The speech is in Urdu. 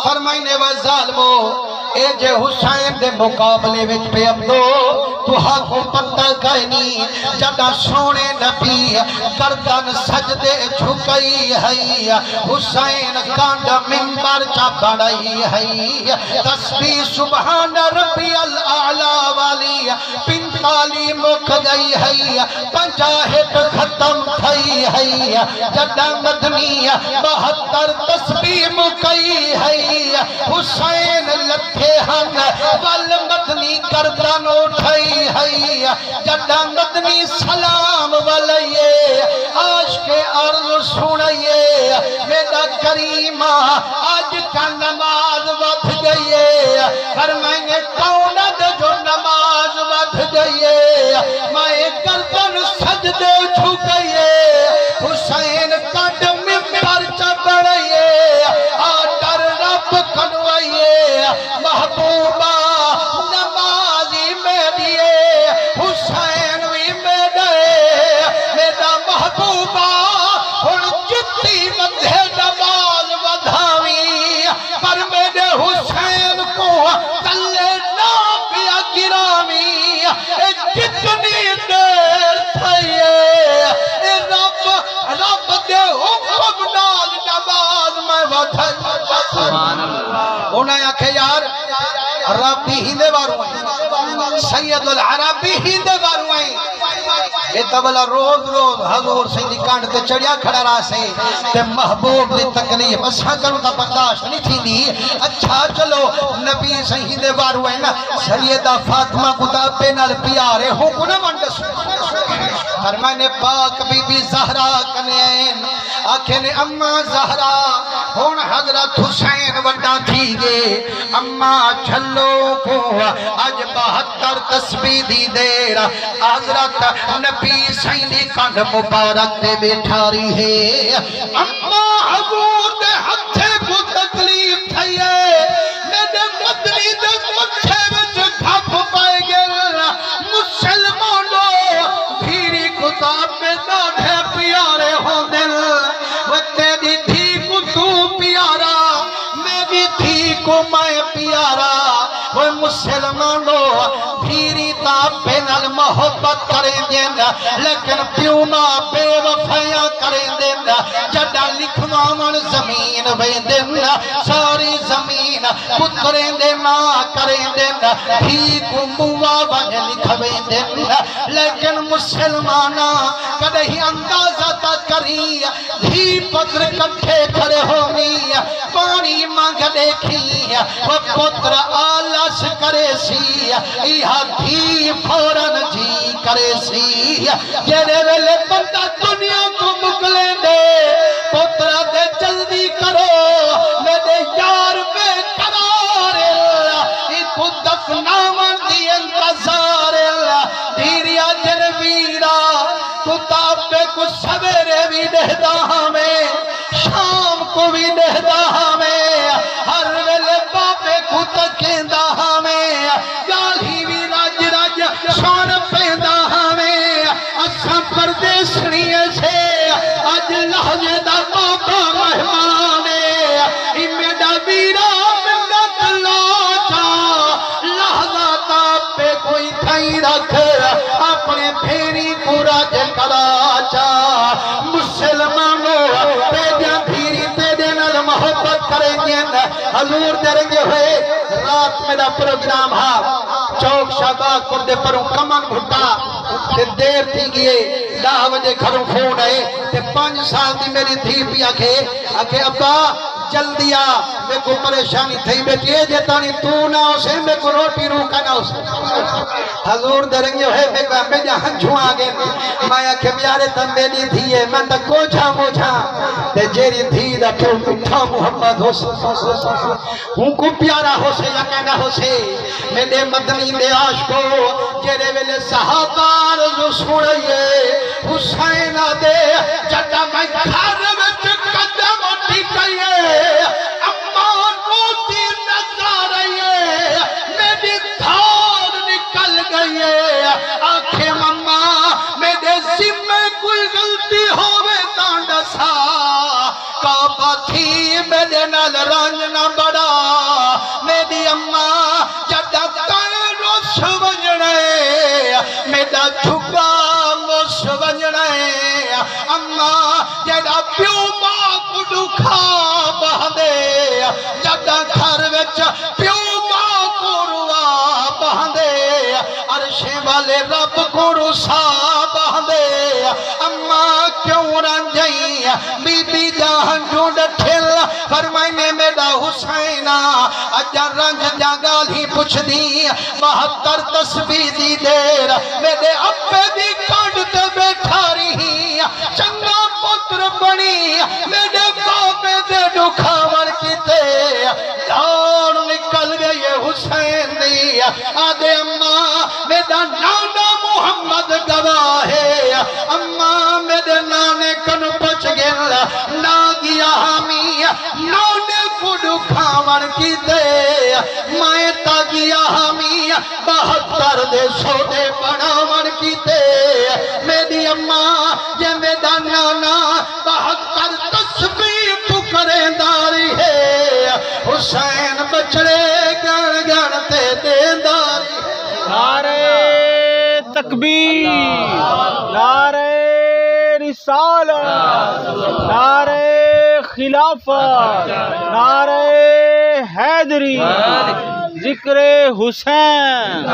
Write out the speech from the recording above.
فرمائنے و ظالمو اے جے حسین دے مقابلے وچ پہ عبدو تو حق پتہ کائنی جدا سونے نبی گردن سجدے جھکئی ہے حسین کانڈا منبر چا بڑھئی ہے تسبیح سبحان ربی الاعلی والی 45 مک گئی ہے 50 ختم تھئی ہے جدا مدنی 72 تسبیح مکئی ہے حسین لکھے ہن ول مدنی گردن اٹھئی ہے جدا مدنی سلام والئیے عاشق عرض سنئیے میرا کریمہ آج کا نماز وقت گئیے فرمائیں کونت جو نماز وقت گئیے میں گردن سجدے جھکئیے حسین کٹ ممبر چبڑئیے آٹر رب کنوئیے محبوبہ نمازی میں دیئے حسین بھی میں دے میرا محبوبہ ہن جتی مدھے نماز ودھاوی پر میرے حسین کو تلے نہ پیا گرامی جتنی دیر تھئیے رب دے حکم نال نماز میں ودھائی سبحان اللہ انہیں آکھے یار عربی ہندے باروائیں سید العربی ہندے باروائیں یہ تبلا روز روز حضور سیدی کانڈ تے چڑیا کھڑا رہا سے تے محبوب دی تکلیف اساں کروں تا برداشت نہیں تھی دی اچھا چلو نبی سیدے باروائیں نا سیدہ فاطمہ کو تا پینال پیارے ہو کنا منڈس فرمائنے پاک بی بی زہرا کنین آکھیں اماں زہرا ہون حضرت حسین وڈا تھی گے اماں جھلو کو آج 72 تسبیح دی دیر حضرت نبی سیدی کانڈ مبارک دے بیٹھاری ہے اماں حضور دے ہتھے کو تکلیف تھئیے میرے مدنی دے مچھے وچ گھپ پائے گل مسلمانوں بھیری کتاب میں دادھے پیارے ہوں دل وہ تیری دھی کو تو پیارا میری دھی کو میں پیارا وہ مسلمانوں بھیری تا پینل محبت کریں دین لیکن پیوما بے وفیاں کریں دین جڑا لکھوامن زمین وین دین ساری زمین پتریں دینا کریں دین بھی کو موا بن لکھویں دین لیکن مسلمانہ کدہی اندازہ تا کری دھی پتر کٹھے کھڑے ہونی پانی مانگ دیکھی وہ پتر آلس کرے سی یہاں دھی فوراں جی کرے سی جیرے ویلے بندہ دنیا کو مکلے دے پتر دے جلدی کرو میرے یار بے قرار ایکو دفناون دی انتظار دھیریا جنویرہ کتاب پہ کچھ سویرے بھی دہدا ہمیں شام کو بھی دہدا ہمیں ہر ویلے باپے کو تکیندہ ہمیں گالی بھی راج راج شان پیندہ ہمیں اساں پردیسنیے سے آج لحظے دا موقع مہمانے امیدہ ویرہ منت لاچا لحظہ تا پہ کوئی تھائی رکھ اپنے بھیری کو راج کراچا مسلمانوں پیدیاں دھیری پیدیاں نال محبت کریں گے حضور درنگے ہوئے رات میرا پروگرام ہاں چوک شاہباگ پردے پروں کمن بھٹا تے دیر تھی گئے 10 بجے گھروں فون آئے تے 5 سال دی میری دھی بھی آکھے ابا جلدی آ میں کو پریشانی تھی بیٹی ہے جتانی تو نہ اسے میں کو روٹی روکا نہ اسے حضور درنگے ہوئے میں کو اپنے جہاں جھوں آگے میں آکھے بیارے تم میری دھی ہے میں تک کو جھا مجھا تے جیری دھی دا کیوں مٹھا محمد ہو سے ہوں کو پیارا ہو سے یا کہنا ہو سے میرے مدنی دے عاشقو جیرے ویلے صحابہ رضو سوڑیے حسین دے جڑا میں گھر میں قدم ٹھیکئیے اماں روتی نظر آئیے میری دھار نکل گئیے آنکھیں مماں میرے ذمہ کوئی غلطی ہوئے تانڈا سا کعبہ تھی میرے نال رنج نہ بڑا وچ پیو ماں کو روا بہندے عرشے والے رب کو رسا بہندے اما کیوں رنجئی بی بی جہاں ڈھونڈ ٹھل فرمائنے میرا حسینہ اجا رنج جاگال ہی پوچھ دی 72 تسبیح دی دیر میرے اپے دی کانڈ تے بیٹھا رہی چنگا پتر بنی میرے باپے دے دکھاور کیتے جان نکل گئی حسین دی آدھے اماں میرا نانا محمد گواہ ہے اماں میرے نانے کن پچ گل نا گیا ہمی نانے کو دکھاور کیتے مائے تا گیا ہمی 72 دے سودے بڑھاور کیتے میری اماں جے میرا نانا 72 تسبیح پکرے داری ہے حسین بچڑے گن گن تے دینداری نعرہ تکبیر، نعرہ رسالت، نعرہ خلافت، نعرہ حیدری، ذکر حسین۔